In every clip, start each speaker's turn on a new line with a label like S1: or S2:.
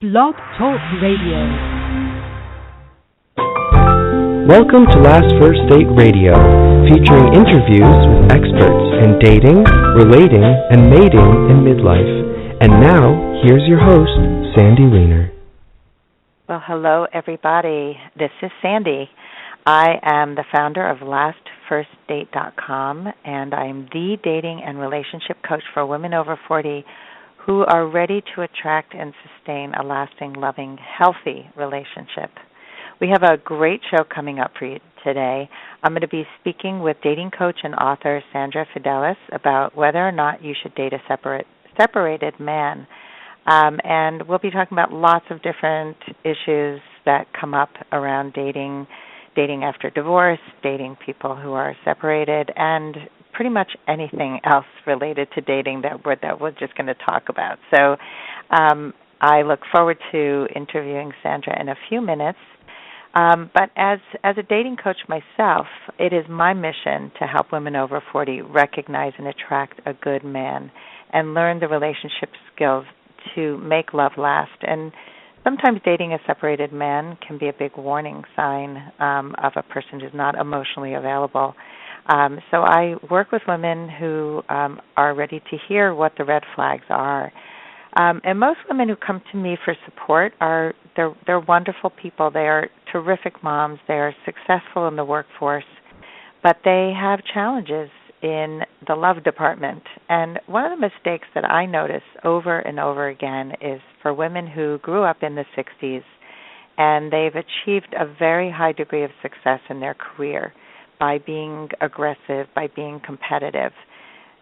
S1: Blog Talk Radio.
S2: Welcome to Last First Date Radio, featuring interviews with experts in dating, relating, and mating in midlife. And now, here's your host, Sandy Weiner.
S3: Well, hello, everybody. This is Sandy. I am the founder of LastFirstDate.com, and I'm the dating and relationship coach for women over 40 who are ready to attract and sustain a lasting, loving, healthy relationship. We have a great show coming up for you today. I'm going to be speaking with dating coach and author Sandra Fidelis about whether or not you should date a separated man. And we'll be talking about lots of different issues that come up around dating after divorce, dating people who are separated, and pretty much anything else related to dating that we're just going to talk about. So I look forward to interviewing Sandra in a few minutes. But as a dating coach myself, it is my mission to help women over 40 recognize and attract a good man and learn the relationship skills to make love last. And sometimes dating a separated man can be a big warning sign of a person who's not emotionally available. So I work with women who are ready to hear what the red flags are. And most women who come to me for support they're wonderful people. They are terrific moms. They are successful in the workforce, but they have challenges in the love department. And one of the mistakes that I notice over and over again is for women who grew up in the 60s and they've achieved a very high degree of success in their career by being aggressive, by being competitive.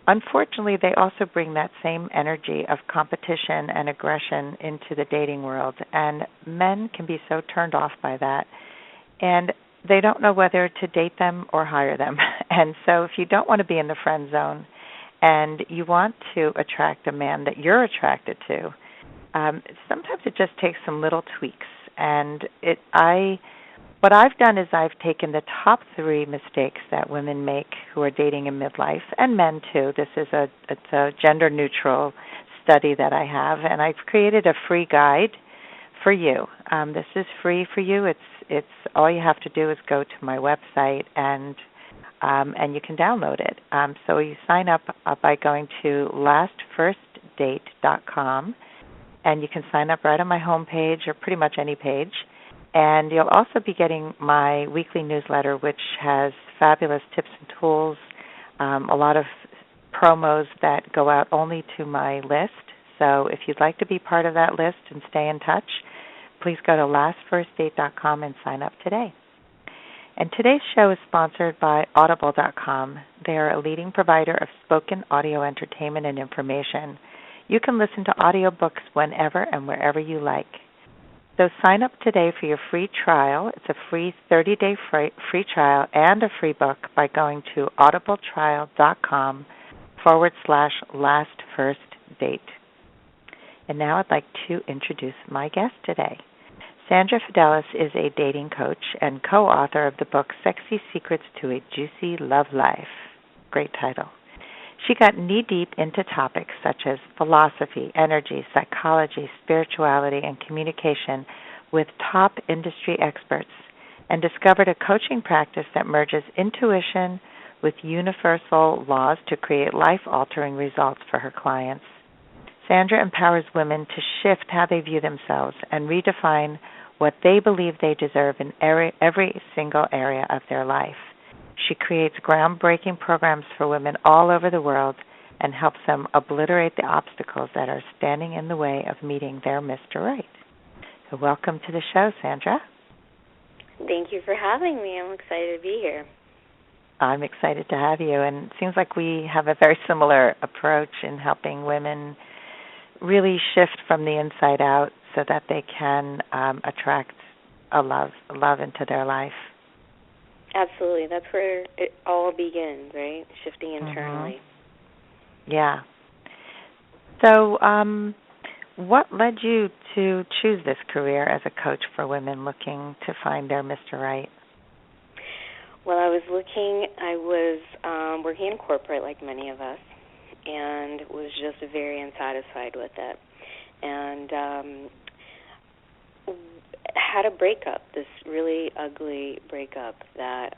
S3: Unfortunately, they also bring that same energy of competition and aggression into the dating world, and men can be so turned off by that, and they don't know whether to date them or hire them. And so if you don't want to be in the friend zone and you want to attract a man that you're attracted to, sometimes it just takes some little tweaks. And what I've done is I've taken the top 3 mistakes that women make who are dating in midlife, and men too. It's a gender-neutral study that I have, and I've created a free guide for you. This is free for you. It's all you have to do is go to my website and you can download it. So you sign up by going to lastfirstdate.com, and you can sign up right on my homepage or pretty much any page. And you'll also be getting my weekly newsletter, which has fabulous tips and tools, a lot of promos that go out only to my list. So if you'd like to be part of that list and stay in touch, please go to lastfirstdate.com and sign up today. And today's show is sponsored by Audible.com. They are a leading provider of spoken audio entertainment and information. You can listen to audiobooks whenever and wherever you like. So sign up today for your free trial. It's a free 30-day free trial and a free book by going to audibletrial.com/lastfirstdate. And now I'd like to introduce my guest today. Sandra Fidelis is a dating coach and co-author of the book Sexy Secrets to a Juicy Love Life. Great title. She got knee-deep into topics such as philosophy, energy, psychology, spirituality, and communication with top industry experts, and discovered a coaching practice that merges intuition with universal laws to create life-altering results for her clients. Sandra empowers women to shift how they view themselves and redefine what they believe they deserve in every single area of their life. She creates groundbreaking programs for women all over the world and helps them obliterate the obstacles that are standing in the way of meeting their Mr. Right. So welcome to the show, Sandra.
S4: Thank you for having me. I'm excited to be here.
S3: I'm excited to have you, and it seems like we have a very similar approach in helping women really shift from the inside out so that they can attract a love into their life.
S4: Absolutely. That's where it all begins, right? Shifting internally.
S3: Mm-hmm. Yeah. So what led you to choose this career as a coach for women looking to find their Mr. Right?
S4: Well, I was working in corporate like many of us, and was just very unsatisfied with it. And had a breakup, this really ugly breakup that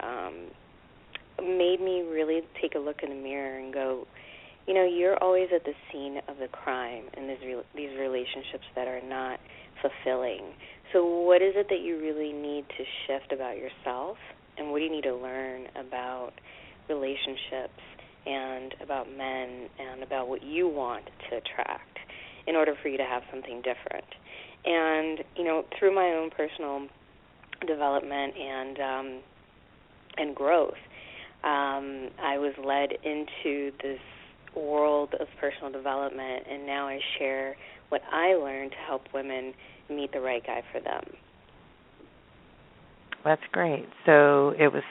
S4: made me really take a look in the mirror and go, you're always at the scene of the crime in these relationships that are not fulfilling. So what is it that you really need to shift about yourself, and what do you need to learn about relationships and about men and about what you want to attract in order for you to have something different? And, through my own personal development and growth, I was led into this world of personal development, and now I share what I learned to help women meet the right guy for them.
S3: That's great. So it was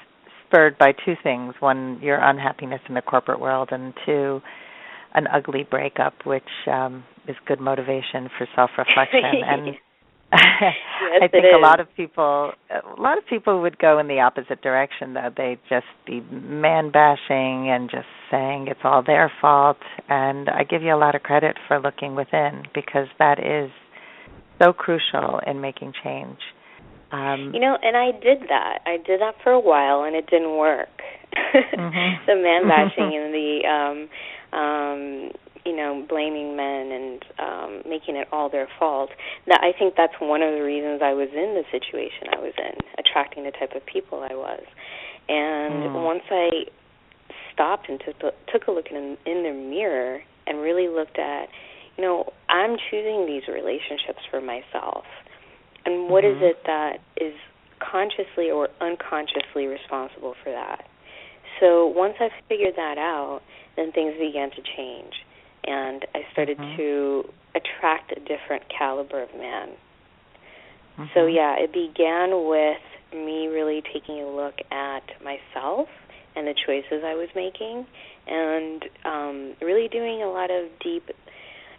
S3: spurred by two things. One, your unhappiness in the corporate world, and two, an ugly breakup, which is good motivation for self-reflection. And
S4: yes,
S3: I think a lot of people would go in the opposite direction, though. They'd just be man-bashing and just saying it's all their fault. And I give you a lot of credit for looking within, because that is so crucial in making change.
S4: And I did that. I did that for a while, and it didn't work.
S3: Mm-hmm.
S4: The man-bashing and the blaming men and making it all their fault. That, I think that's one of the reasons I was in the situation I was in, attracting the type of people I was. And once I stopped and took a look in the mirror and really looked at, I'm choosing these relationships for myself. And what is it that is consciously or unconsciously responsible for that? So once I figured that out, then things began to change. And I started to attract a different caliber of man. So, it began with me really taking a look at myself and the choices I was making, and really doing a lot of deep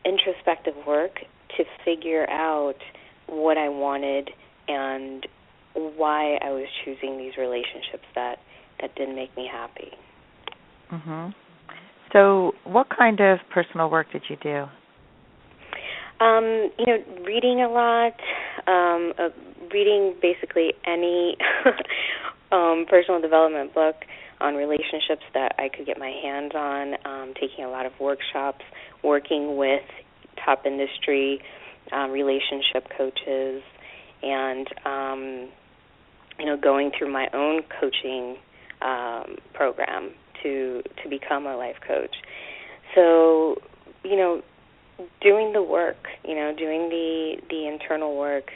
S4: introspective work to figure out what I wanted and why I was choosing these relationships that didn't make me happy.
S3: Mm-hmm. So what kind of personal work did you do?
S4: Reading a lot, reading basically any personal development book on relationships that I could get my hands on, taking a lot of workshops, working with top industry relationship coaches, and going through my own coaching program to become a life coach. So, doing the work, doing the internal work,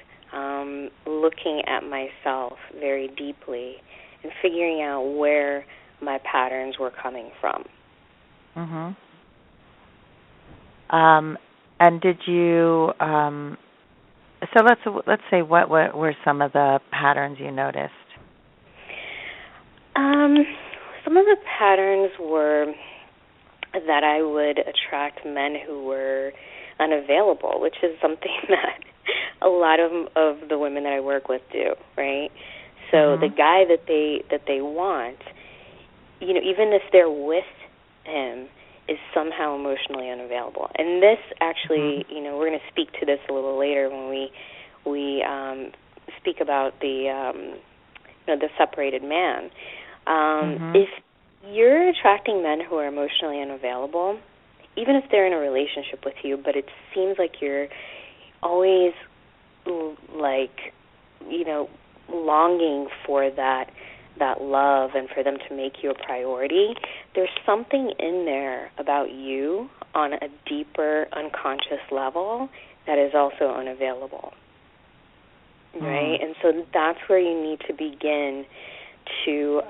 S4: looking at myself very deeply and figuring out where my patterns were coming from.
S3: Mm-hmm. And did you? So let's say what were some of the patterns you noticed?
S4: Some of the patterns were that I would attract men who were unavailable, which is something that a lot of the women that I work with do, right? So the guy that they want, even if they're with him, is somehow emotionally unavailable. And this actually, we're going to speak to this a little later when we speak about the separated man. If you're attracting men who are emotionally unavailable, even if they're in a relationship with you, but it seems like you're always longing for that love and for them to make you a priority, there's something in there about you on a deeper unconscious level that is also unavailable, right? And so that's where you need to begin to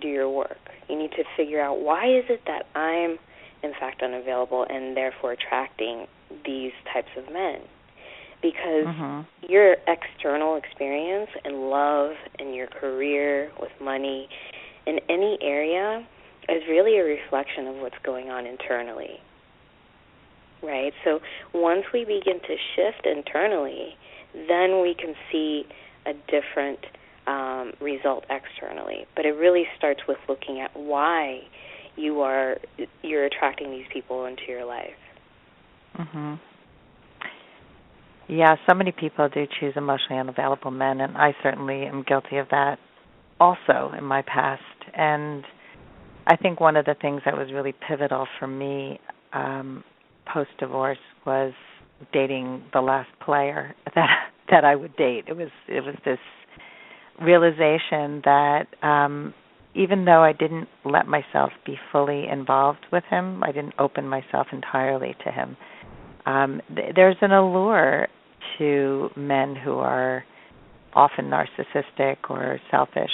S4: do your work. You need to figure out, why is it that I'm in fact unavailable and therefore attracting these types of men? Because your external experience and love in your career, with money, in any area is really a reflection of what's going on internally, right? So once we begin to shift internally, then we can see a different result externally. But it really starts with looking at why you're attracting these people into your life.
S3: Yeah, so many people do choose emotionally unavailable men, and I certainly am guilty of that also in my past. And I think one of the things that was really pivotal for me post-divorce was dating the last player that I would date. It was this realization that even though I didn't let myself be fully involved with him, I didn't open myself entirely to him. There's an allure to men who are often narcissistic or selfish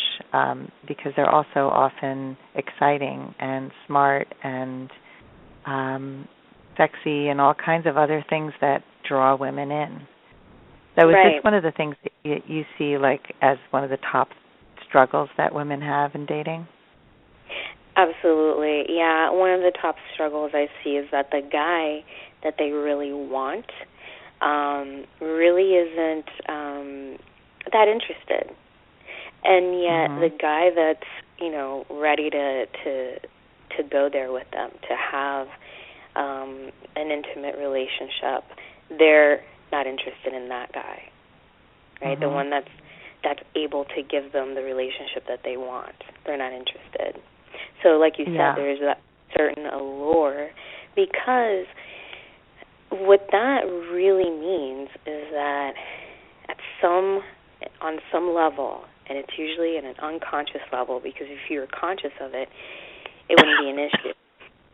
S3: because they're also often exciting and smart and sexy and all kinds of other things that draw women in. So is this one of the things that you see like as one of the top struggles that women have in dating?
S4: Absolutely, yeah. One of the top struggles I see is that the guy that they really want really isn't that interested, and yet the guy that's ready to go there with them, to have an intimate relationship, they're not interested in that guy, right? The one that's able to give them the relationship that they want. They're not interested. So like you said, there's that certain allure, because what that really means is that on some level, and it's usually at an unconscious level, because if you were conscious of it, it wouldn't be an issue.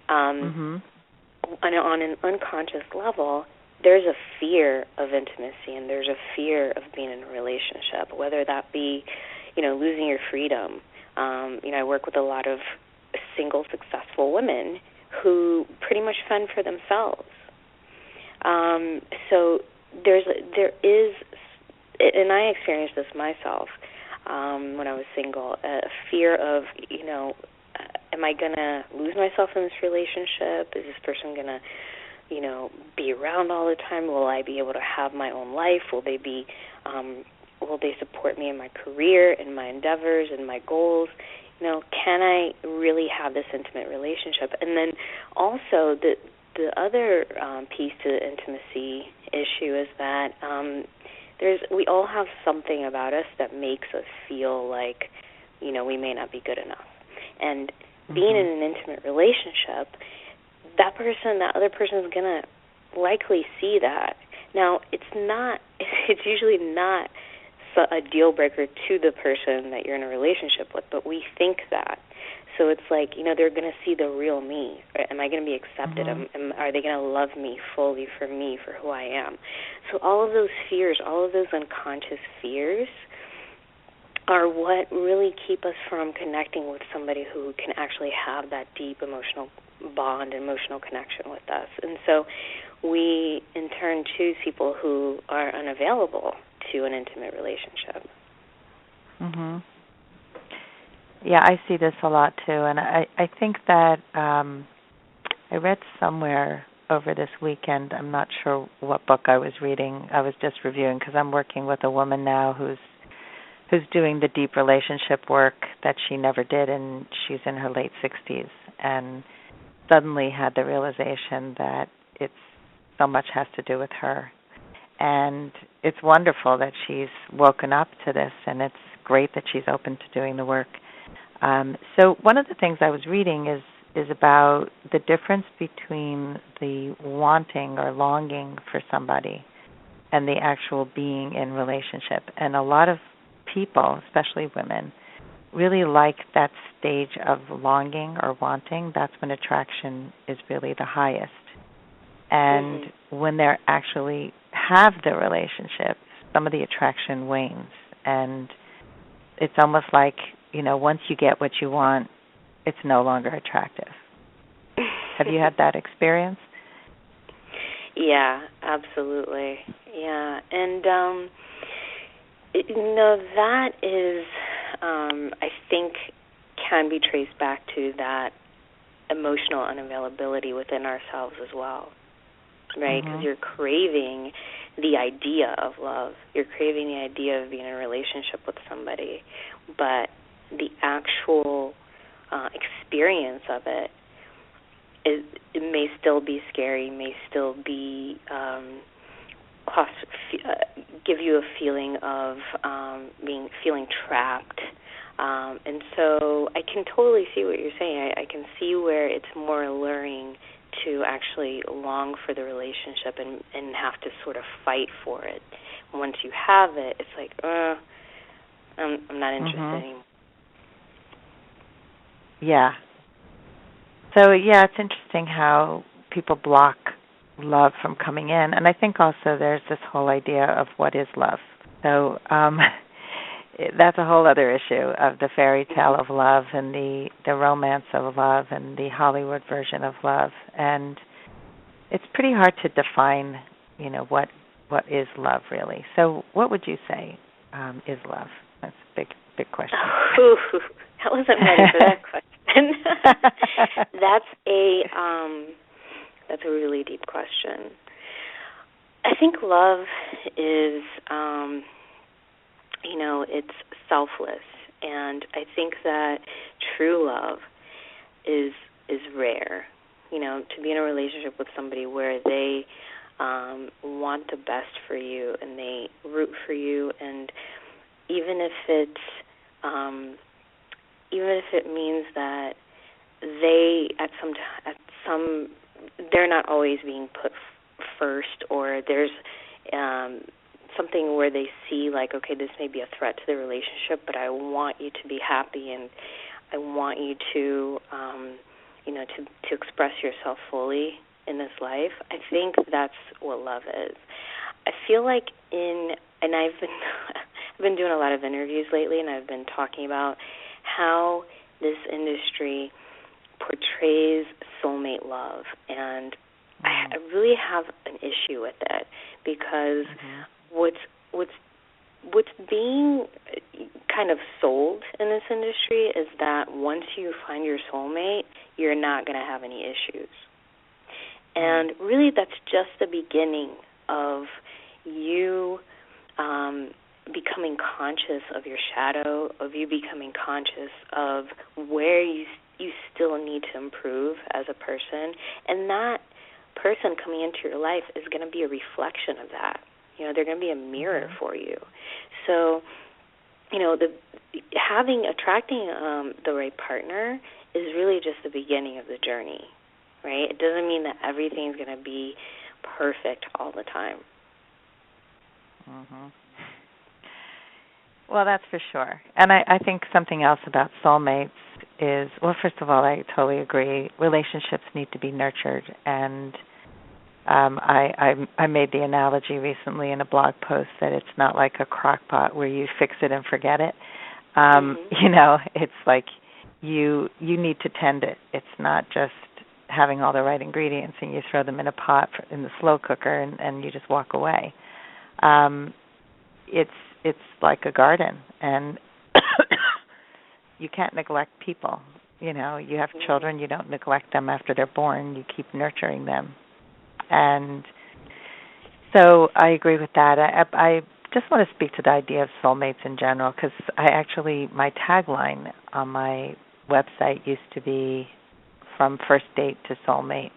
S4: On an unconscious level, there's a fear of intimacy, and there's a fear of being in a relationship, whether that be, losing your freedom. I work with a lot of single, successful women who pretty much fend for themselves. So there is, and I experienced this myself when I was single, a fear of, am I going to lose myself in this relationship? Is this person going to, be around all the time? Will I be able to have my own life? Will they support me in my career, in my endeavors, in my goals? Can I really have this intimate relationship? And then also the other piece to the intimacy issue is that we all have something about us that makes us feel like, we may not be good enough. And being in an intimate relationship, that other person is going to likely see that. Now, it's usually not a deal breaker to the person that you're in a relationship with, but we think that. So it's like, they're going to see the real me. Am I going to be accepted? Are they going to love me fully for who I am? So all of those fears, all of those unconscious fears are what really keep us from connecting with somebody who can actually have that deep emotional bond, emotional connection with us. And so we, in turn, choose people who are unavailable to an intimate relationship.
S3: Yeah, I see this a lot too, and I think that I read somewhere over this weekend, I'm not sure what book I was reading, I was just reviewing because I'm working with a woman now who's doing the deep relationship work that she never did, and she's in her late 60s, and suddenly had the realization that it's so much has to do with her. And it's wonderful that she's woken up to this, and it's great that she's open to doing the work. So one of the things I was reading is about the difference between the wanting or longing for somebody and the actual being in relationship. And a lot of people, especially women, really like that stage of longing or wanting. That's when attraction is really the highest. And when they actually have the relationship, some of the attraction wanes. And it's almost like, once you get what you want, it's no longer attractive. Have you had that experience?
S4: Yeah, absolutely. Yeah. And, that is, I think, can be traced back to that emotional unavailability within ourselves as well, right? Because you're craving the idea of love. You're craving the idea of being in a relationship with somebody, but the actual experience of it may still be scary, may still be give you a feeling of feeling trapped. And so I can totally see what you're saying. I can see where it's more alluring to actually long for the relationship and have to sort of fight for it. Once you have it, it's like, I'm not interested anymore.
S3: Yeah. So, yeah, it's interesting how people block love from coming in. And I think also there's this whole idea of what is love. So that's a whole other issue of the fairy tale of love and the romance of love and the Hollywood version of love. And it's pretty hard to define, what is love really. So what would you say is love? That's a big question.
S4: Ooh, I wasn't ready for that question. That's a really deep question. I think love is, it's selfless, and I think that true love is rare. To be in a relationship with somebody where they want the best for you and they root for you, and even if it means that they they're not always being put first, or there's something where they see like, okay, this may be a threat to the relationship, but I want you to be happy, and I want you to to express yourself fully in this life. I think that's what love is. I feel like I've been doing a lot of interviews lately, and I've been talking about how this industry portrays soulmate love, and I really have an issue with it, because what's being kind of sold in this industry is that once you find your soulmate, you're not going to have any issues. And really, that's just the beginning of you becoming conscious of your shadow, of you becoming conscious of where you still need to improve as a person. And that person coming into your life is going to be a reflection of that. They're going to be a mirror for you. So, attracting the right partner is really just the beginning of the journey, right? It doesn't mean that everything's going to be perfect all the time.
S3: Well, that's for sure. And I think something else about soulmates is, well, first of all, I totally agree. Relationships need to be nurtured, and I made the analogy recently in a blog post that it's not like a crock pot where you fix it and forget it. It's like you need to tend it. It's not just having all the right ingredients and you throw them in a pot in the slow cooker and you just walk away. It's like a garden, and you can't neglect people. You have children, you don't neglect them after they're born. You keep nurturing them. And so I agree with that. I just want to speak to the idea of soulmates in general, because my tagline on my website used to be from first date to soulmate,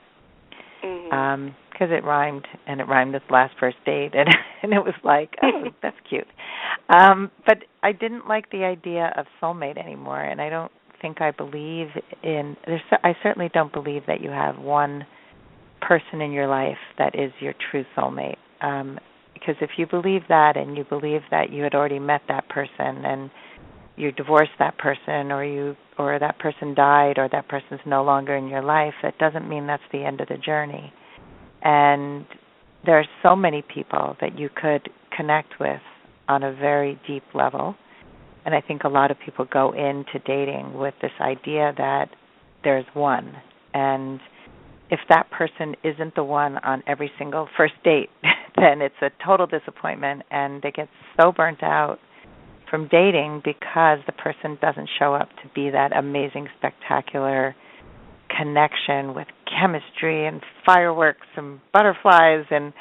S3: because it rhymed, and it rhymed with last first date, and it was like, oh, that's cute. But I didn't like the idea of soulmate anymore, and I don't think I believe in. I certainly don't believe that you have one person in your life that is your true soulmate. Because if you believe that, and you believe that you had already met that person, and you divorced that person, or that person died, or that person's no longer in your life, that doesn't mean that's the end of the journey. And there are so many people that you could connect with on a very deep level. And I think a lot of people go into dating with this idea that there's one. And if that person isn't the one on every single first date, then it's a total disappointment, and they get so burnt out from dating because the person doesn't show up to be that amazing, spectacular connection with chemistry and fireworks and butterflies and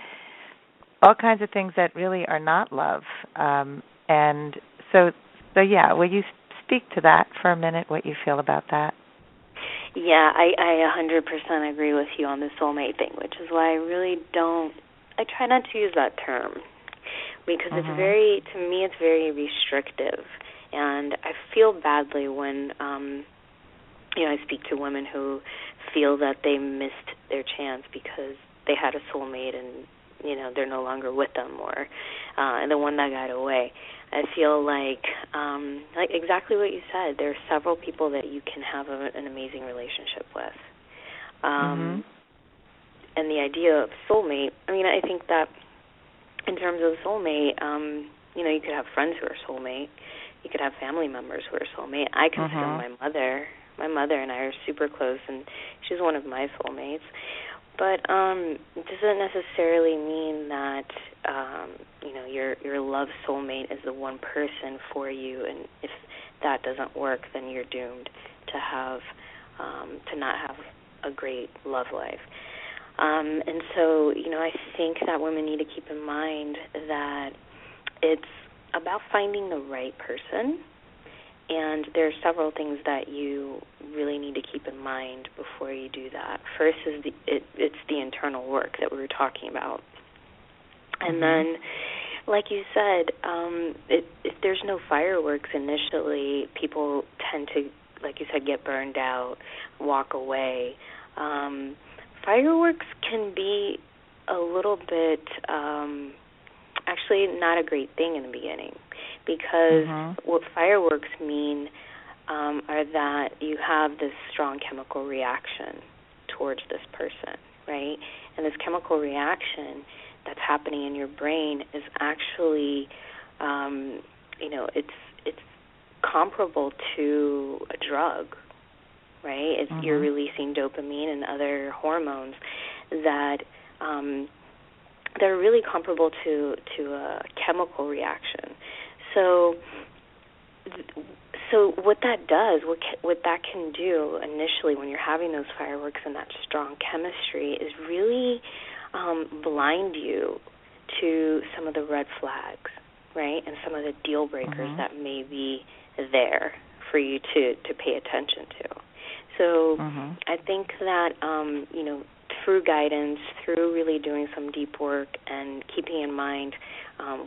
S3: all kinds of things that really are not love. And so yeah, will you speak to that for a minute, what you feel about that?
S4: Yeah, I 100% agree with you on the soulmate thing, which is why I try not to use that term because it's very, to me, it's very restrictive, and I feel badly when I speak to women who feel that they missed their chance because they had a soulmate and they're no longer with them, or the one that got away. I feel like exactly what you said. There are several people that you can have an amazing relationship with. And the idea of soulmate, I think that in terms of soulmate, you could have friends who are soulmate. You could have family members who are soulmate. I consider my mother and I are super close, and she's one of my soulmates. But it doesn't necessarily mean that your love soulmate is the one person for you, and if that doesn't work, then you're doomed to not have a great love life. And so, I think that women need to keep in mind that it's about finding the right person. And there are several things that you really need to keep in mind before you do that. First is it's the internal work that we were talking about. And then, like you said, if there's no fireworks initially, people tend to, like you said, get burned out, walk away. Fireworks can be a little bit, actually not a great thing in the beginning. Because what fireworks mean are that you have this strong chemical reaction towards this person, right? And this chemical reaction that's happening in your brain is actually, it's comparable to a drug, right? You're releasing dopamine and other hormones that they're really comparable to a chemical reaction. So what that does, what that can do initially when you're having those fireworks and that strong chemistry is really blind you to some of the red flags, right, and some of the deal breakers that may be there for you to pay attention to. So I think that, through guidance, through really doing some deep work and keeping in mind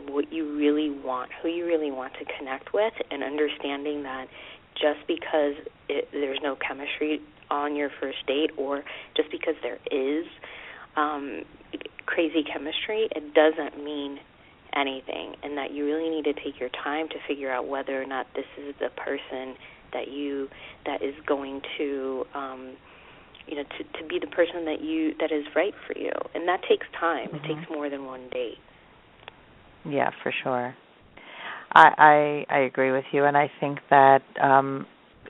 S4: what you really want, who you really want to connect with, and understanding that just because there's no chemistry on your first date, or just because there is crazy chemistry, it doesn't mean anything, and that you really need to take your time to figure out whether or not this is the person that is going to to be the person that is right for you. And that takes time. It takes more than one date.
S3: Yeah, for sure. I agree with you, and I think that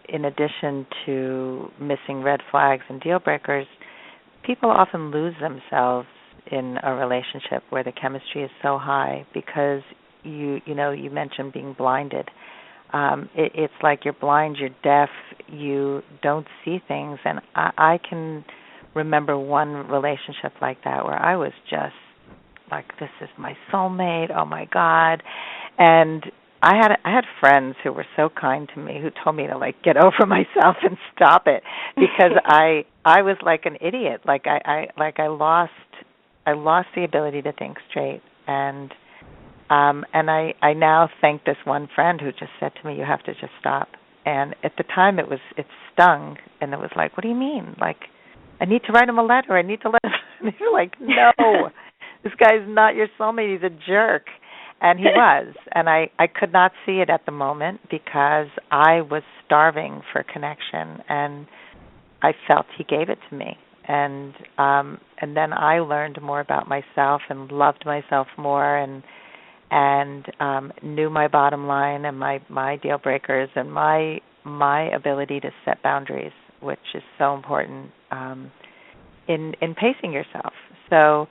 S3: in addition to missing red flags and deal breakers, people often lose themselves in a relationship where the chemistry is so high because you mentioned being blinded. It's like you're blind, you're deaf, you don't see things. And I can remember one relationship like that where I was just like, this is my soulmate, oh my God. And I had friends who were so kind to me who told me to get over myself and stop it because I was like an idiot. I lost the ability to think straight. And I now thank this one friend who just said to me, you have to just stop. And at the time it stung, and it was like, what do you mean? I need to write him a letter. I need to let him. And you're like, no, this guy's not your soulmate. He's a jerk. And he was. And I could not see it at the moment because I was starving for connection, and I felt he gave it to me. And then I learned more about myself and loved myself more, and knew my bottom line and my deal breakers and my ability to set boundaries, which is so important in pacing yourself. So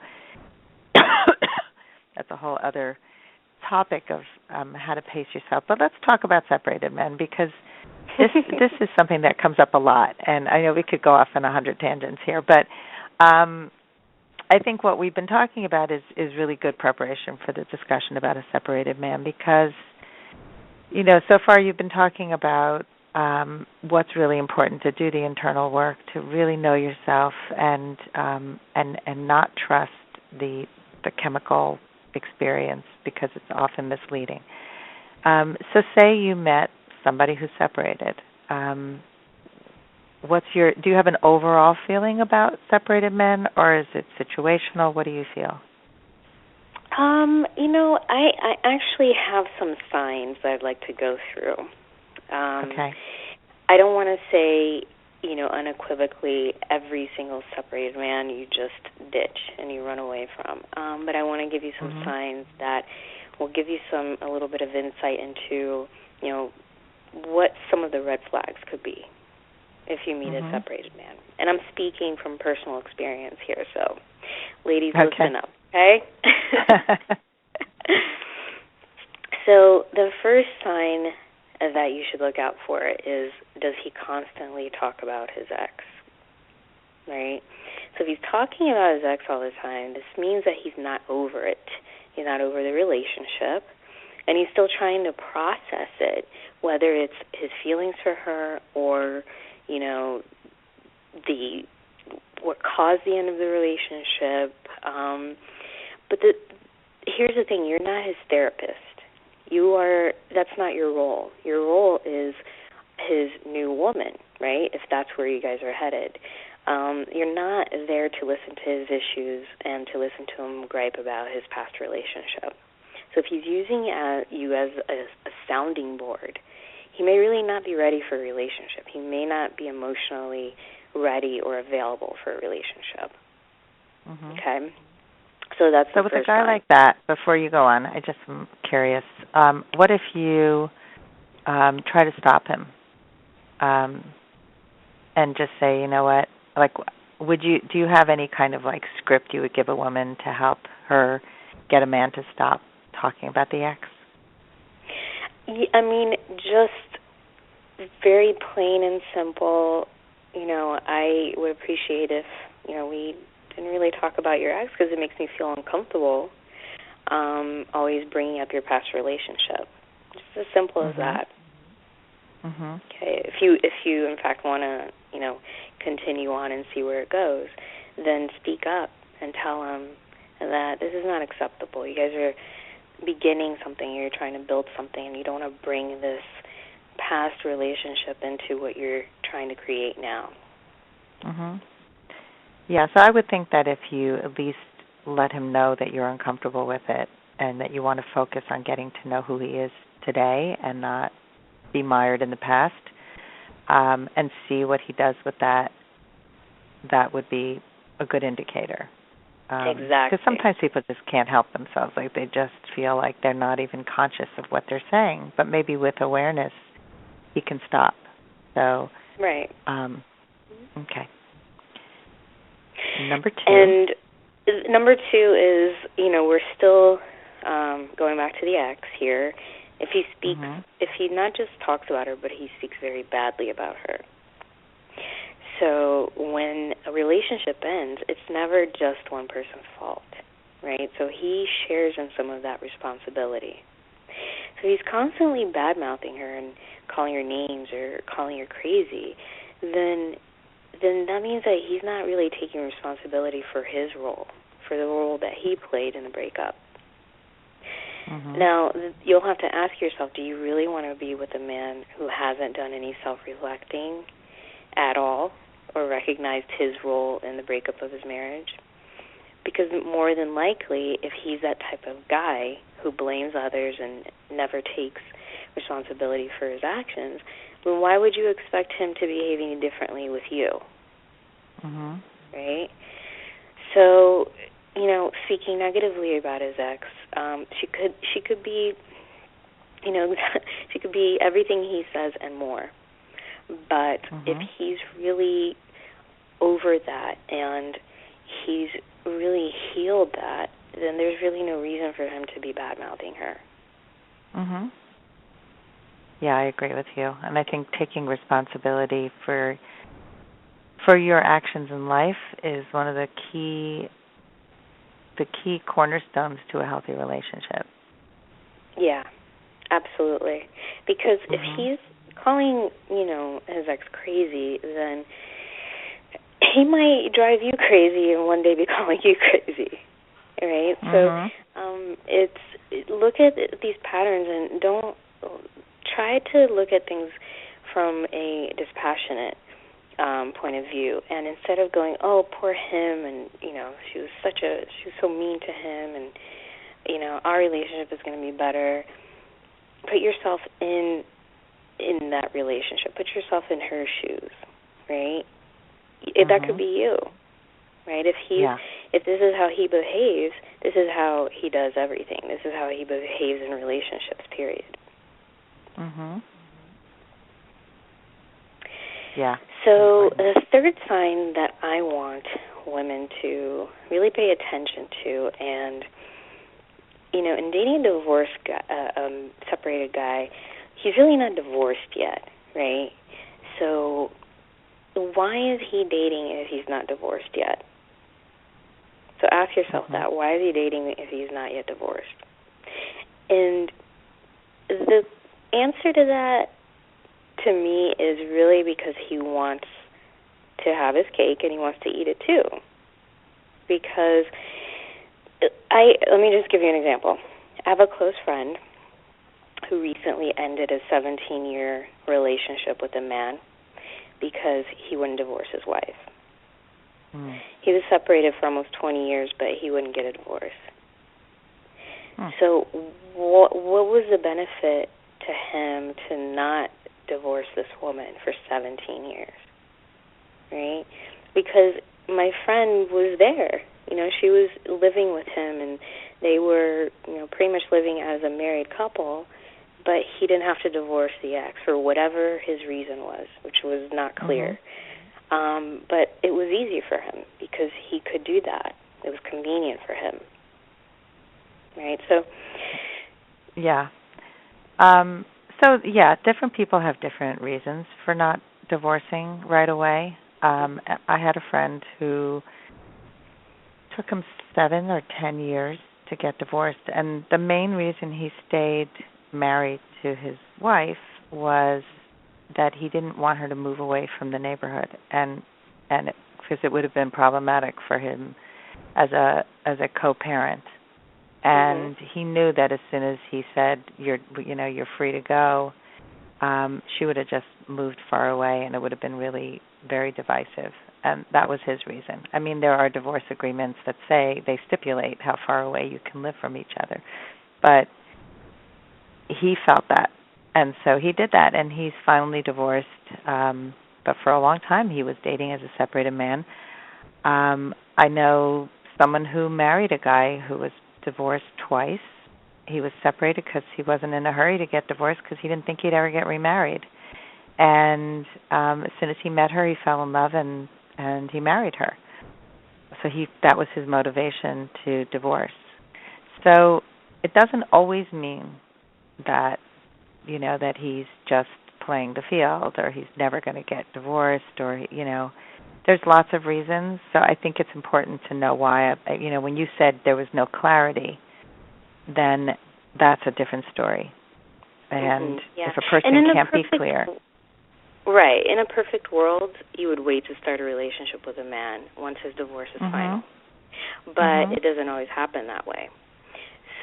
S3: that's a whole other topic of how to pace yourself. But let's talk about separated men, because this is something that comes up a lot, and I know we could go off on 100 tangents here, but I think what we've been talking about is really good preparation for the discussion about a separated man, because, so far you've been talking about what's really important, to do the internal work, to really know yourself and not trust the the chemical experience because it's often misleading. So say you met somebody who's separated. Do you have an overall feeling about separated men, or is it situational? What do you feel?
S4: I actually have some signs that I'd like to go through.
S3: Okay.
S4: I don't want to say, unequivocally every single separated man you just ditch and you run away from. But I want to give you some signs that will give you a little bit of insight into, what some of the red flags could be if you meet a separated man. And I'm speaking from personal experience here, so ladies, listen up, okay? So the first sign that you should look out for is, does he constantly talk about his ex, right? So if he's talking about his ex all the time, this means that he's not over it. He's not over the relationship, and he's still trying to process it, whether it's his feelings for her or, what caused the end of the relationship. But here's the thing, you're not his therapist. That's not your role. Your role is his new woman, right, if that's where you guys are headed. You're not there to listen to his issues and to listen to him gripe about his past relationship. So if he's using you as a sounding board, he may really not be ready for a relationship. He may not be emotionally ready or available for a relationship. Okay? So that's the
S3: with
S4: first
S3: a guy
S4: sign.
S3: like that, before you go on, I just am curious, what if you try to stop him and just say, you know what, like, do you have any kind of like script you would give a woman to help her get a man to stop talking about the ex?
S4: I mean, just very plain and simple. I would appreciate if, we didn't really talk about your ex because it makes me feel uncomfortable always bringing up your past relationship. Just as simple as that. Okay. If you in fact want to, continue on and see where it goes, then speak up and tell him that this is not acceptable. You guys are beginning something, you're trying to build something, and you don't want to bring this past relationship into what you're trying to create now.
S3: Yeah, so I would think that if you at least let him know that you're uncomfortable with it and that you want to focus on getting to know who he is today and not be mired in the past, and see what he does with that, that would be a good indicator.
S4: Exactly.
S3: Because sometimes people just can't help themselves. Like they just feel like they're not even conscious of what they're saying. But maybe with awareness, he can stop. So,
S4: right.
S3: Okay. Number 2.
S4: And number 2 is, we're still going back to the ex here. If he speaks, if he not just talks about her, but he speaks very badly about her. So when a relationship ends, it's never just one person's fault, right? So he shares in some of that responsibility. So he's constantly bad-mouthing her and calling her names or calling her crazy, then that means that he's not really taking responsibility for his role, for the role that he played in the breakup. Now, you'll have to ask yourself, do you really want to be with a man who hasn't done any self-reflecting at all or recognized his role in the breakup of his marriage? Because more than likely, if he's that type of guy who blames others and never takes responsibility for his actions, then why would you expect him to behave any differently with you? Right? So, speaking negatively about his ex, she could be, she could be everything he says and more. But if he's really over that and he's really healed that, then there's really no reason for him to be bad-mouthing her.
S3: Yeah, I agree with you. And I think taking responsibility for your actions in life is one of the key cornerstones to a healthy relationship. Yeah,
S4: absolutely. Because if he's calling, his ex crazy, then he might drive you crazy and one day be calling you crazy. right? So look at these patterns and don't try to look at things from a dispassionate point of view. And instead of going, oh, poor him, and she was so mean to him, and our relationship is going to be better. Put yourself in that relationship. Put yourself in her shoes, right? That could be you, right? If this is how he behaves, this is how he does everything. This is how he behaves in relationships, period.
S3: Yeah.
S4: So the third sign that I want women to really pay attention to, and in dating a divorced guy, separated guy, he's really not divorced yet, right? So why is he dating if he's not divorced yet? So ask yourself that. Why is he dating if he's not yet divorced? And the answer to that, to me, is really because he wants to have his cake and he wants to eat it too. Because let me just give you an example. I have a close friend who recently ended a 17-year relationship with a man because he wouldn't divorce his wife. He was separated for almost 20 years, but he wouldn't get a divorce. So what was the benefit to him to not divorce this woman for 17 years, right? Because my friend was there. She was living with him, and they were, pretty much living as a married couple, but he didn't have to divorce the ex for whatever his reason was, which was not clear. But it was easy for him because he could do that. It was convenient for him, right? So,
S3: yeah. Different people have different reasons for not divorcing right away. I had a friend who took him 7 or 10 years to get divorced, and the main reason he stayed married to his wife was that he didn't want her to move away from the neighborhood, and because it would have been problematic for him as a co-parent. And he knew that as soon as he said you're free to go, she would have just moved far away, and it would have been really very divisive. And that was his reason. I mean, there are divorce agreements that say they stipulate how far away you can live from each other, but he felt that, and so he did that, and he's finally divorced. But for a long time, he was dating as a separated man. I know someone who married a guy who was divorced twice. He was separated because he wasn't in a hurry to get divorced because he didn't think he'd ever get remarried. And as soon as he met her, he fell in love and he married her. So that was his motivation to divorce. So it doesn't always mean that, that he's just playing the field or he's never going to get divorced or, there's lots of reasons. So I think it's important to know why. When you said there was no clarity, then that's a different story. And if a person can't be clear.
S4: Right. In a perfect world, you would wait to start a relationship with a man once his divorce is final. But it doesn't always happen that way.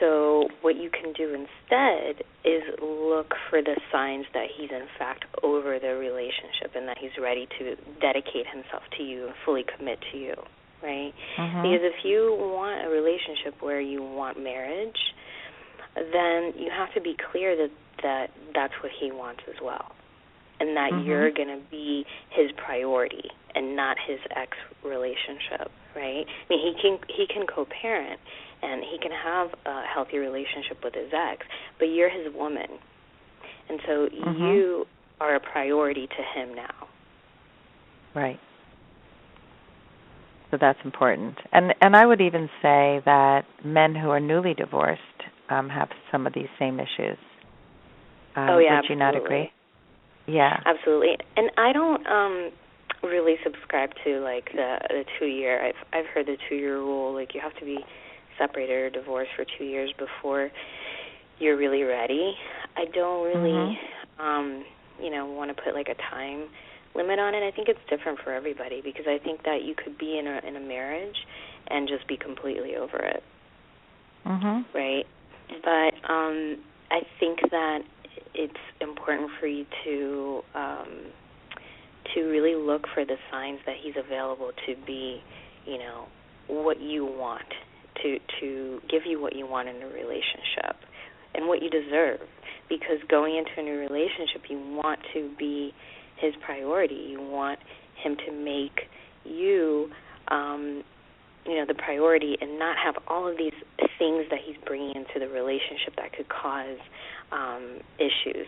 S4: So what you can do instead is look for the signs that he's in fact over the relationship and that he's ready to dedicate himself to you and fully commit to you, right? Because if you want a relationship where you want marriage, then you have to be clear that that's what he wants as well, and that you're going to be his priority and not his ex relationship, right? I mean, he can co-parent and he can have a healthy relationship with his ex, but you're his woman, and so you are a priority to him now.
S3: Right. So that's important. And I would even say that men who are newly divorced have some of these same issues. Would you not agree? Yeah. Absolutely.
S4: And I don't really subscribe to like the 2-year. I've heard the 2-year rule, like you have to be separated or divorced for 2 years before you're really ready. I don't really want to put like a time limit on it. I think it's different for everybody because I think that you could be in a marriage and just be completely over it right? But I think that it's important for you to really look for the signs that he's available to be, what you want, to give you what you want in a relationship and what you deserve. Because going into a new relationship, you want to be his priority. You want him to make you, the priority and not have all of these things that he's bringing into the relationship that could cause issues.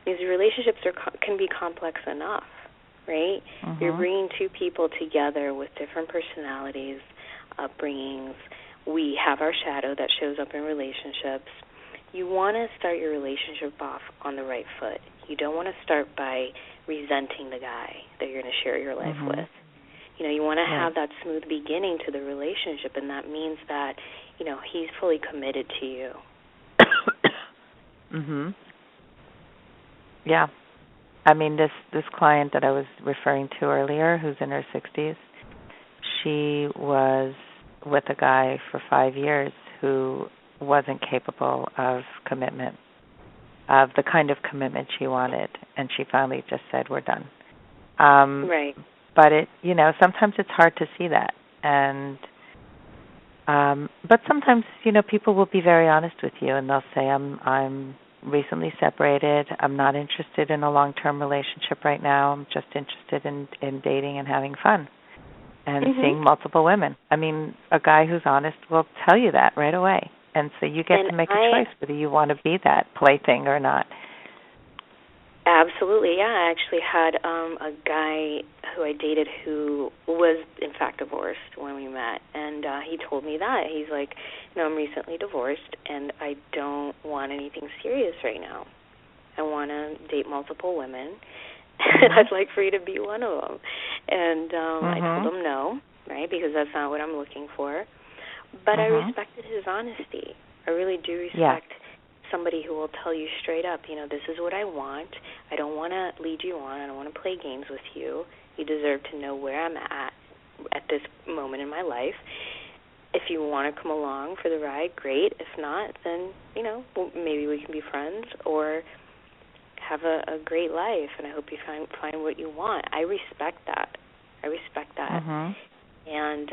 S4: These relationships can be complex enough, right? You're bringing two people together with different personalities, upbringings. We have our shadow that shows up in relationships. You want to start your relationship off on the right foot. You don't want to start by resenting the guy that you're going to share your life with. You want to have that smooth beginning to the relationship, and that means that, he's fully committed to you.
S3: Yeah. I mean, this client that I was referring to earlier, who's in her 60s, she was with a guy for 5 years who wasn't capable of commitment, of the kind of commitment she wanted, and she finally just said, we're done.
S4: Right.
S3: But sometimes it's hard to see that, and but sometimes people will be very honest with you, and they'll say, I'm recently separated. I'm not interested in a long-term relationship right now. I'm just interested in dating and having fun and seeing multiple women. I mean, a guy who's honest will tell you that right away, and so you get to make a choice whether you want to be that plaything or not.
S4: Absolutely, yeah. I actually had a guy who I dated who was, in fact, divorced when we met, and he told me that. He's like, I'm recently divorced, and I don't want anything serious right now. I want to date multiple women, and I'd like for you to be one of them. And I told him no, right, because that's not what I'm looking for. But I respected his honesty. I really do respect somebody who will tell you straight up, this is what I want. I don't want to lead you on. I don't want to play games with you. You deserve to know where I'm at this moment in my life. If you want to come along for the ride, great. If not, then, maybe we can be friends or have a great life, and I hope you find what you want. I respect that. And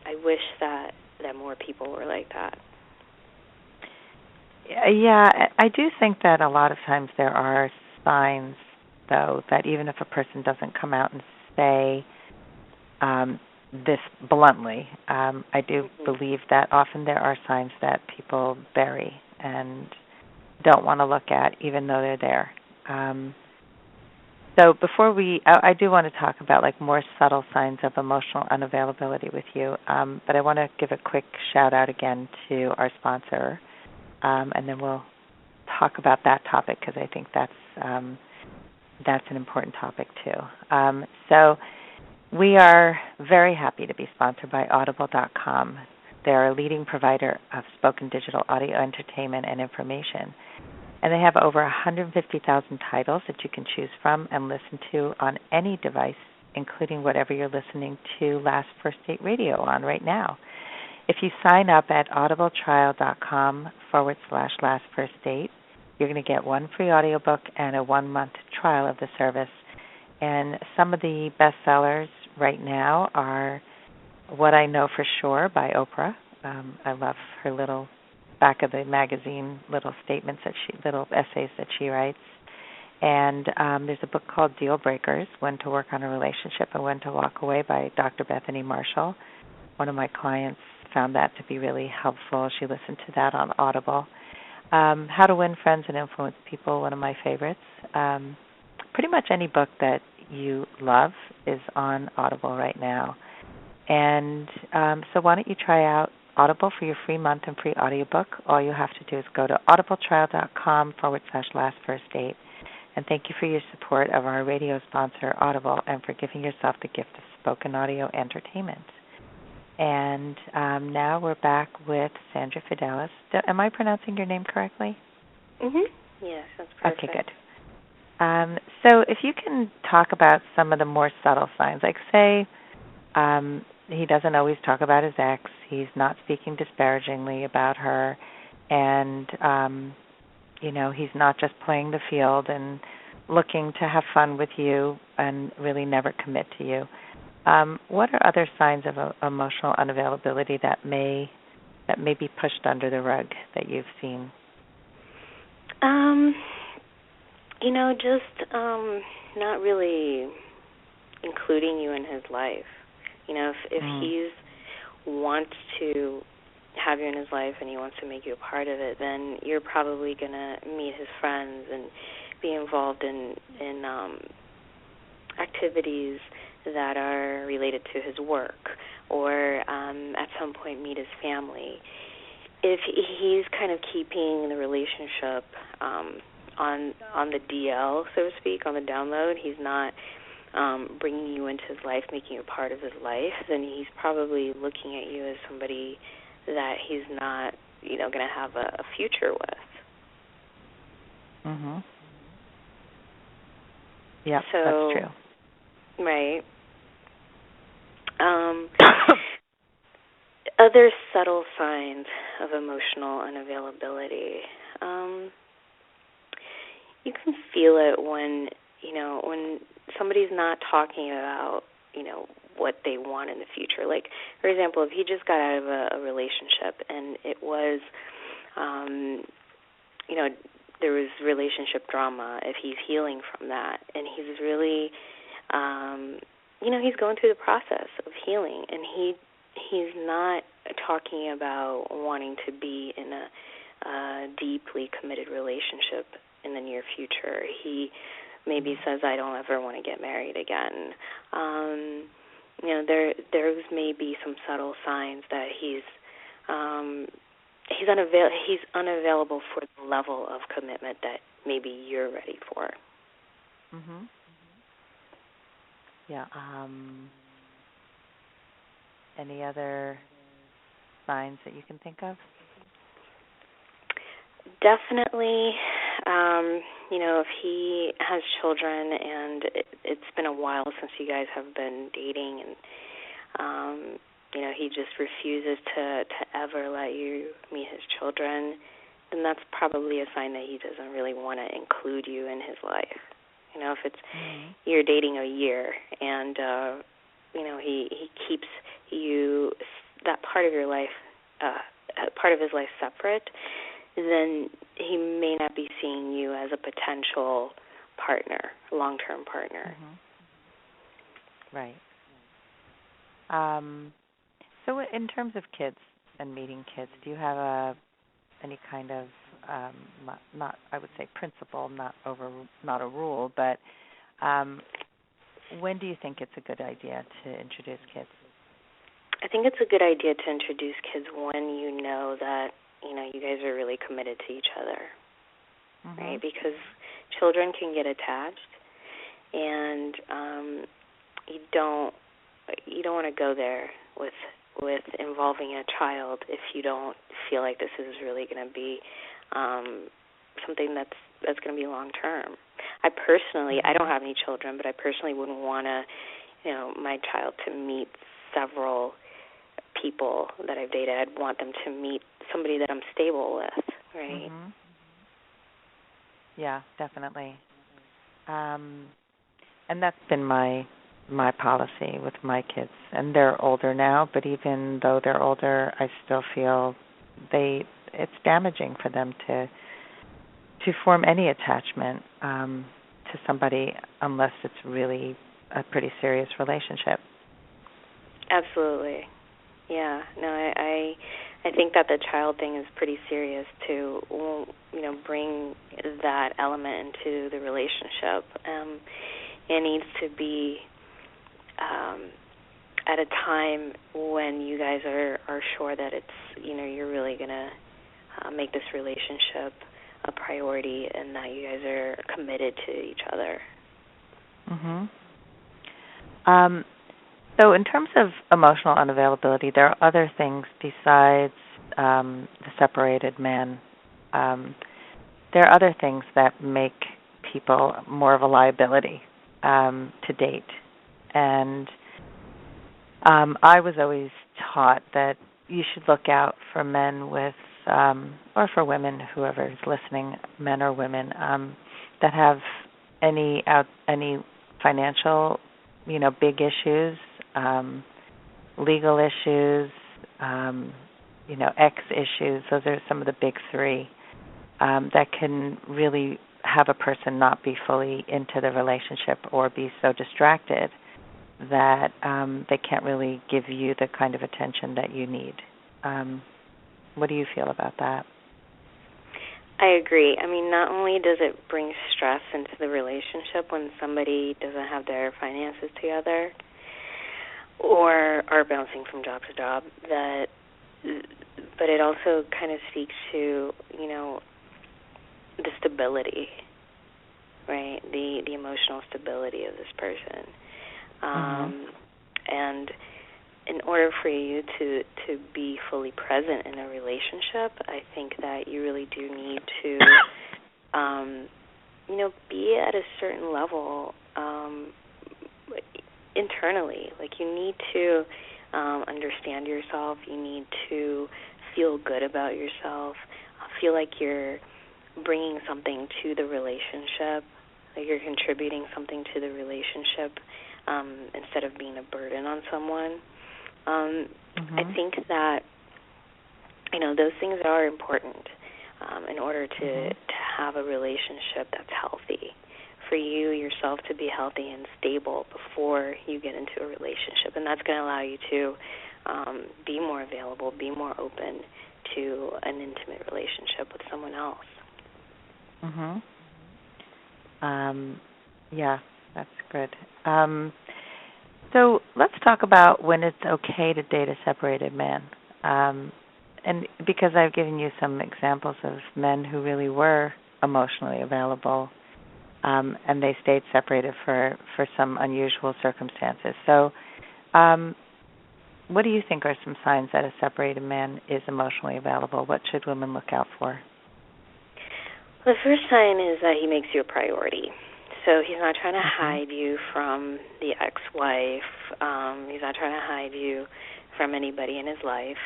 S4: I wish that more people were like that.
S3: Yeah, I do think that a lot of times there are signs, though, that even if a person doesn't come out and say this bluntly, I do believe that often there are signs that people bury and don't want to look at, even though they're there. So before I do want to talk about more subtle signs of emotional unavailability with you, but I want to give a quick shout out again to our sponsor. And then we'll talk about that topic because I think that's an important topic too. So we are very happy to be sponsored by Audible.com. They're a leading provider of spoken digital audio entertainment and information. And they have over 150,000 titles that you can choose from and listen to on any device, including whatever you're listening to Last First Date Radio on right now. If you sign up at audibletrial.com/lastfirstdate, you're going to get one free audiobook and a 1-month trial of the service. And some of the bestsellers right now are What I Know for Sure by Oprah. I love her little back of the magazine little statements little essays that she writes. And there's a book called Deal Breakers, When to Work on a Relationship and When to Walk Away by Dr. Bethany Marshall. One of my clients found that to be really helpful. She listened to that on Audible. How to Win Friends and Influence People, one of my favorites. Pretty much any book that you love is on Audible right now. And so why don't you try out Audible for your free month and free audiobook. All you have to do is go to audibletrial.com/lastfirstdate. And thank you for your support of our radio sponsor, Audible, and for giving yourself the gift of spoken audio entertainment. And now we're back with Sandra Fidelis. Am I pronouncing your name correctly?
S4: Yes, that's perfect.
S3: Okay, good. So if you can talk about some of the more subtle signs, like say, he doesn't always talk about his ex. He's not speaking disparagingly about her, and he's not just playing the field and looking to have fun with you and really never commit to you. What are other signs of emotional unavailability that may be pushed under the rug that you've seen?
S4: Just not really including you in his life. If he wants to have you in his life and he wants to make you a part of it, then you're probably going to meet his friends and be involved in activities that are related to his work, or at some point meet his family. If he's kind of keeping the relationship on the DL, so to speak, on the download, he's not bringing you into his life, making you a part of his life, then he's probably looking at you as somebody that he's not, going to have a future with.
S3: Mhm. Yeah,
S4: so,
S3: that's true.
S4: Right. Other subtle signs of emotional unavailability. You can feel it when somebody's not talking about, what they want in the future. Like, for example, if he just got out of a relationship and it was, there was relationship drama, if he's healing from that, and he's really, he's going through the process of healing, and he's not talking about wanting to be in a deeply committed relationship in the near future. He maybe says, I don't ever want to get married again. There's maybe some subtle signs that he's unavailable for the level of commitment that maybe you're ready for.
S3: Mhm. Yeah. Any other signs that you can think of?
S4: Definitely, if he has children and it's been a while since you guys have been dating, and he just refuses to ever let you meet his children, then that's probably a sign that he doesn't really want to include you in his life. If it's you're dating a year and he keeps you, that part of your life, part of his life separate, then he may not be seeing you as a potential partner, long-term partner.
S3: Mm-hmm. Right. So in terms of kids and meeting kids, do you have any kind of, not I would say principle, not a rule, but when do you think it's a good idea to introduce kids?
S4: I think it's a good idea to introduce kids when you know that, you guys are really committed to each other, right? Because children can get attached, and you don't want to go there with involving a child if you don't feel like this is really going to be something that's going to be long term. I don't have any children, but I personally wouldn't want to, my child to meet several people that I've dated. I'd want them to meet somebody that I'm stable with, right?
S3: Mm-hmm. Yeah, definitely. And that's been my policy with my kids. And they're older now, but even though they're older, I still feel it's damaging for them to form any attachment to somebody unless it's really a pretty serious relationship.
S4: Absolutely. Yeah. No, I think that the child thing is pretty serious to, bring that element into the relationship. It needs to be at a time when you guys are sure that it's, you're really going to make this relationship a priority and that you guys are committed to each other.
S3: Mm-hmm. So in terms of emotional unavailability, there are other things besides the separated man. There are other things that make people more of a liability to date. And I was always taught that you should look out for men with, or for women, whoever is listening, men or women, that have any financial, big issues, legal issues, ex issues. Those are some of the big three that can really have a person not be fully into the relationship or be so distracted that they can't really give you the kind of attention that you need. What do you feel about that?
S4: I agree. I mean, not only does it bring stress into the relationship when somebody doesn't have their finances together or are bouncing from job to job, but it also kind of speaks to, the stability, right? The emotional stability of this person. And in order for you to be fully present in a relationship, I think that you really do need to, be at a certain level internally. Like, you need to understand yourself. You need to feel good about yourself. Feel like you're bringing something to the relationship, like you're contributing something to the relationship instead of being a burden on someone. I think that, those things are important in order to have a relationship that's healthy, for you yourself to be healthy and stable before you get into a relationship. And that's going to allow you to be more available, be more open to an intimate relationship with someone else.
S3: Yeah, that's good. So let's talk about when it's okay to date a separated man. And because I've given you some examples of men who really were emotionally available, and they stayed separated for some unusual circumstances. So what do you think are some signs that a separated man is emotionally available? What should women look out for?
S4: The first sign is that he makes you a priority. So he's not trying to hide you from the ex-wife. He's not trying to hide you from anybody in his life.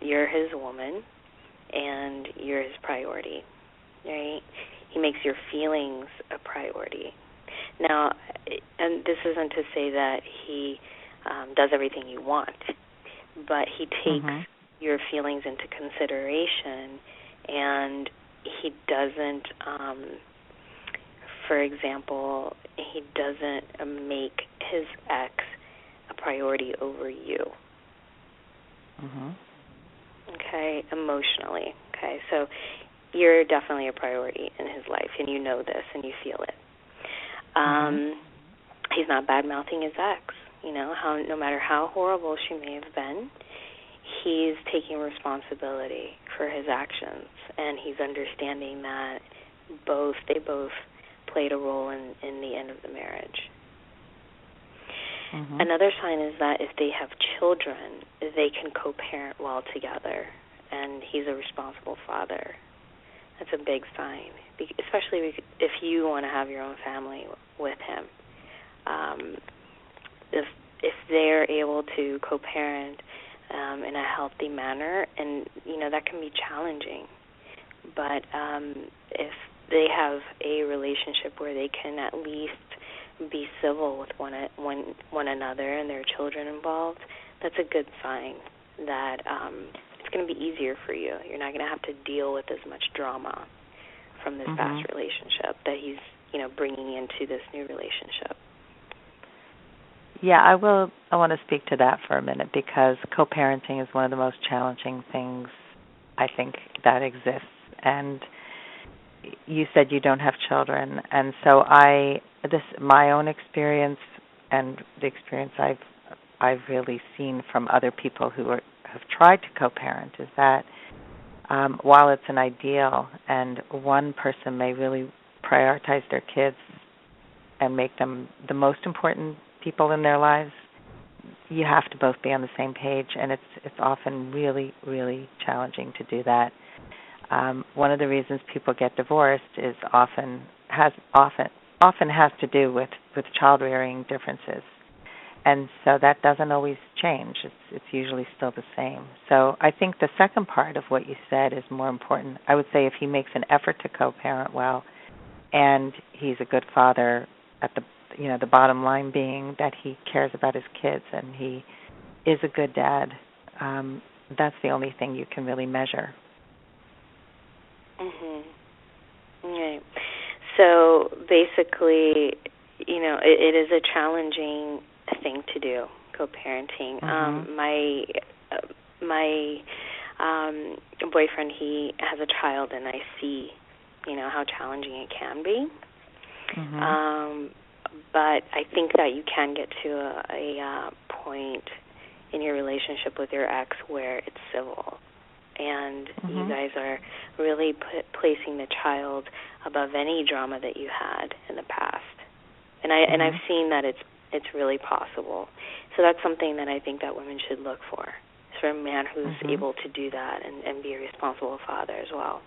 S4: You're his woman, and you're his priority, right? He makes your feelings a priority. Now, and this isn't to say that he does everything you want, but he takes your feelings into consideration, and he doesn't, for example, he doesn't make his ex a priority over you. Okay, emotionally. Okay, so you're definitely a priority in his life, and you know this, and you feel it. He's not bad-mouthing his ex. No matter how horrible she may have been, he's taking responsibility for his actions, and he's understanding that they both played a role in the end of the marriage. Another sign is that if they have children, they can co-parent well together, and he's a responsible father. That's a big sign, especially if you want to have your own family with him. If they're able to co-parent in a healthy manner, and that can be challenging, but if they have a relationship where they can at least be civil with one another and their children involved, that's a good sign that it's going to be easier for you. You're not going to have to deal with as much drama from this past relationship that he's bringing into this new relationship.
S3: Yeah, I want to speak to that for a minute, because co-parenting is one of the most challenging things I think that exists. And you said you don't have children, and so my own experience and the experience I've really seen from other people who have tried to co-parent is that while it's an ideal and one person may really prioritize their kids and make them the most important people in their lives, you have to both be on the same page, and it's often really, really challenging to do that. One of the reasons people get divorced is often has to do with child rearing differences, And so that doesn't always change. It's usually still the same. So I think the second part of what you said is more important. I would say if he makes an effort to co-parent well, and he's a good father, at the bottom line being that he cares about his kids and he is a good dad. That's the only thing you can really measure.
S4: Mhm. Right. So basically, it is a challenging thing to do, co-parenting.
S3: Mm-hmm.
S4: My boyfriend, he has a child, and I see, how challenging it can be.
S3: Mm-hmm.
S4: But I think that you can get to a point in your relationship with your ex where it's civil, and you guys are really placing the child above any drama that you had in the past. And I've seen that it's really possible. So that's something that I think that women should look for. It's for a man who's able to do that and be a responsible father as well.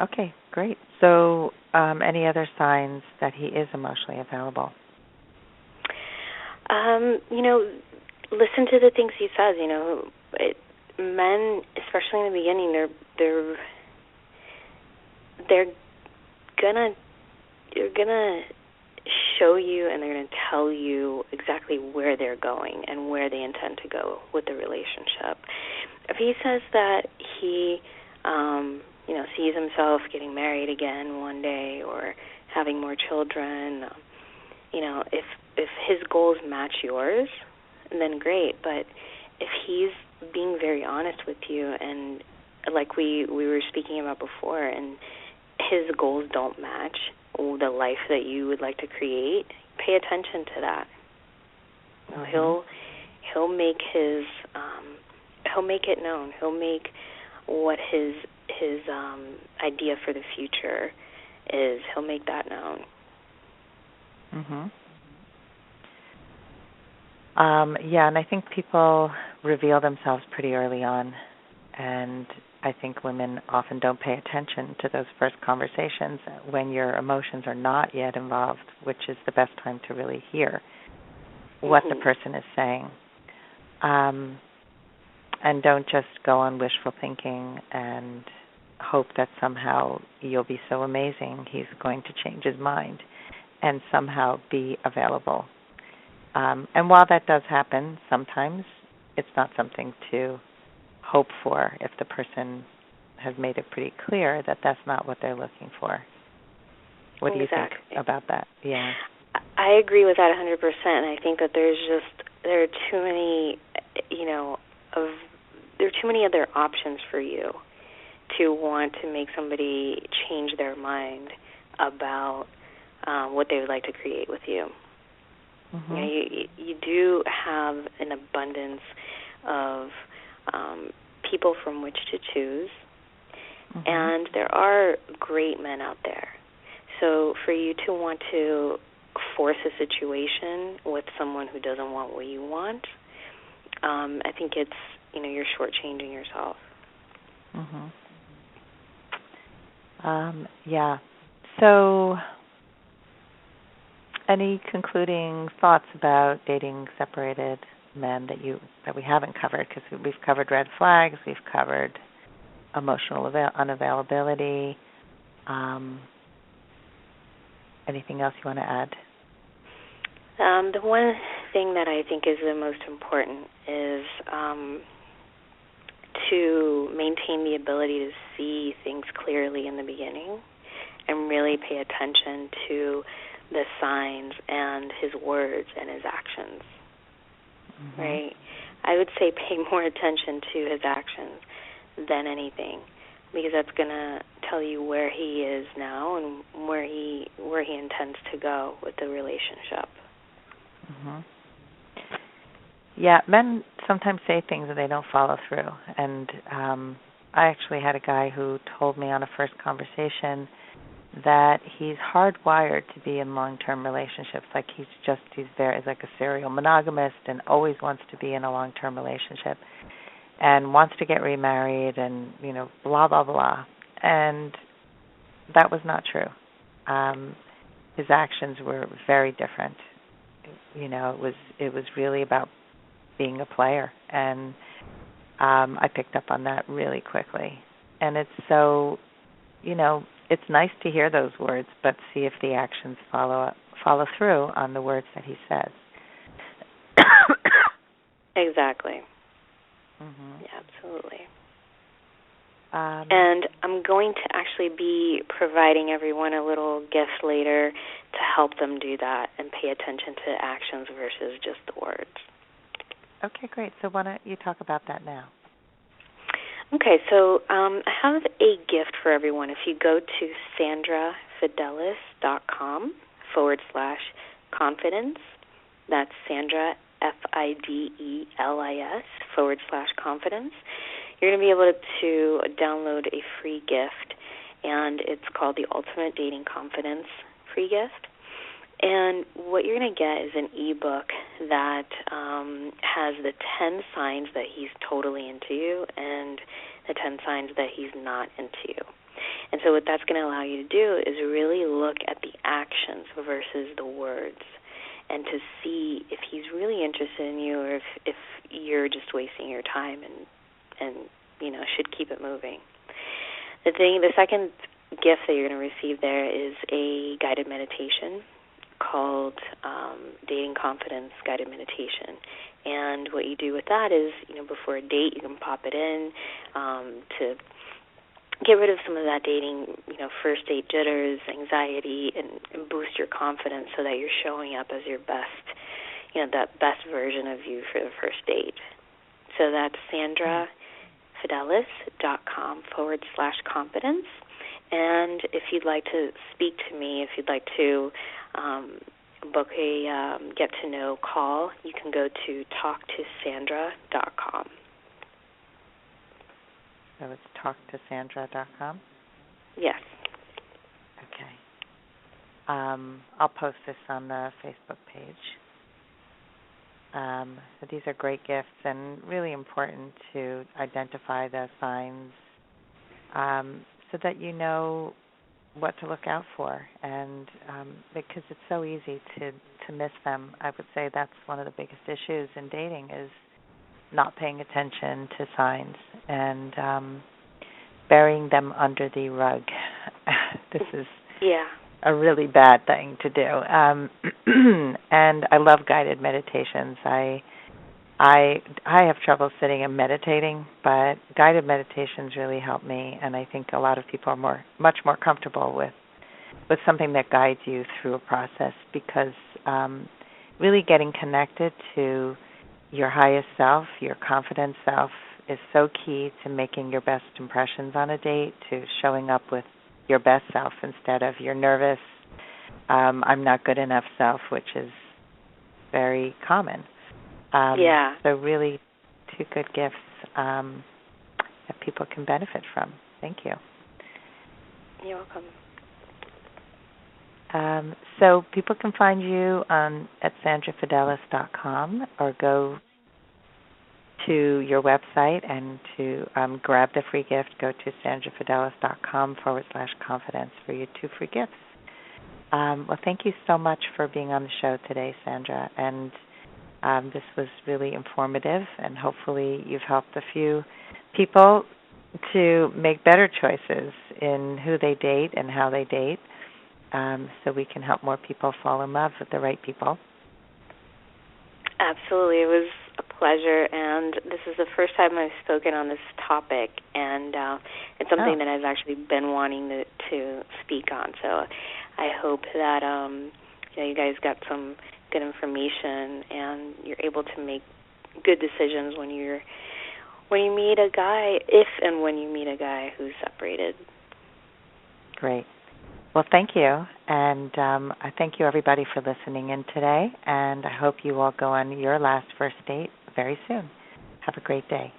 S3: Okay, great. So any other signs that he is emotionally available?
S4: Listen to the things he says. Men, especially in the beginning, they're gonna show you, and they're gonna tell you exactly where they're going and where they intend to go with the relationship. If he says that he, sees himself getting married again one day or having more children, if his goals match yours, then great. But if he's being very honest with you, and like we were speaking about before, and his goals don't match the life that you would like to create, pay attention to that. He'll make he'll make it known. He'll make what his idea for the future is. He'll make that known.
S3: And I think people reveal themselves pretty early on, and I think women often don't pay attention to those first conversations when your emotions are not yet involved, which is the best time to really hear what the person is saying. And don't just go on wishful thinking and hope that somehow you'll be so amazing he's going to change his mind and somehow be available. And while that does happen, sometimes it's not something to hope for if the person has made it pretty clear that that's not what they're looking for. What do you think about that? Yeah.
S4: I agree with that 100%. I think that there are too many, there are too many other options for you to want to make somebody change their mind about what they would like to create with you. You do have an abundance of people from which to choose, and there are great men out there. So for you to want to force a situation with someone who doesn't want what you want, I think it's, you're shortchanging yourself.
S3: Yeah. So any concluding thoughts about dating separated men that we haven't covered? Because we've covered red flags, we've covered emotional unavailability. Anything else you want to add?
S4: The one thing that I think is the most important is to maintain the ability to see things clearly in the beginning and really pay attention to the signs and his words and his actions, right? I would say pay more attention to his actions than anything, because that's going to tell you where he is now and where he intends to go with the relationship.
S3: Yeah, men sometimes say things and they don't follow through. And I actually had a guy who told me on a first conversation that he's hardwired to be in long-term relationships. Like he's there as like a serial monogamist and always wants to be in a long-term relationship and wants to get remarried and, blah, blah, blah. And that was not true. his actions were very different. You know, it was really about being a player, and I picked up on that really quickly. And it's so, you know, it's nice to hear those words, but see if the actions follow through on the words that he says.
S4: Exactly.
S3: Mm-hmm.
S4: Yeah, absolutely. And I'm going to actually be providing everyone a little gift later to help them do that and pay attention to actions versus just the words. Okay,
S3: great. So why don't you talk about that now?
S4: Okay, so I have a gift for everyone. If you go to sandrafidelis.com/confidence, that's Sandra, FIDELIS /confidence, you're going to be able to download a free gift, and it's called the Ultimate Dating Confidence free gift. And what you're going to get is an ebook that has the 10 signs that he's totally into you and the 10 signs that he's not into you. And so what that's going to allow you to do is really look at the actions versus the words, and to see if he's really interested in you or if you're just wasting your time and you know, should keep it moving. The second gift that you're going to receive there is a guided meditation called Dating Confidence Guided Meditation. And what you do with that is, you know, before a date, you can pop it in to get rid of some of that dating, you know, first date jitters, anxiety, and boost your confidence so that you're showing up as your best, you know, that best version of you for the first date. So that's sandrafidelis.com/confidence. And if you'd like to speak to me, if you'd like to book a get-to-know call, you can go to talktosandra.com.
S3: So it's talktosandra.com?
S4: Yes.
S3: Okay. I'll post this on the Facebook page. So these are great gifts and really important to identify the signs so that you know what to look out for, and because it's so easy to miss them. I would say that's one of the biggest issues in dating is not paying attention to signs and burying them under the rug. This is a really bad thing to do. And I love guided meditations. I have trouble sitting and meditating, but guided meditations really help me, and I think a lot of people are much more comfortable with something that guides you through a process, because really getting connected to your highest self, your confident self, is so key to making your best impressions on a date, to showing up with your best self instead of your nervous, I'm not good enough self, which is very common. So really two good gifts that people can benefit from. Thank you.
S4: You're welcome.
S3: So people can find you at sandrafidelis.com, or go to your website, and to grab the free gift, go to sandrafidelis.com/confidence for your 2 free gifts. Well, thank you so much for being on the show today, Sandra, and this was really informative, and hopefully you've helped a few people to make better choices in who they date and how they date, so we can help more people fall in love with the right people.
S4: Absolutely. It was a pleasure, and this is the first time I've spoken on this topic, and it's something that I've actually been wanting to speak on. So I hope that you guys got some good information, and you're able to make good decisions when you meet a guy, if and when you meet a guy who's separated.
S3: Great. Well, thank you, and I thank you, everybody, for listening in today, and I hope you all go on your last first date very soon. Have a great day.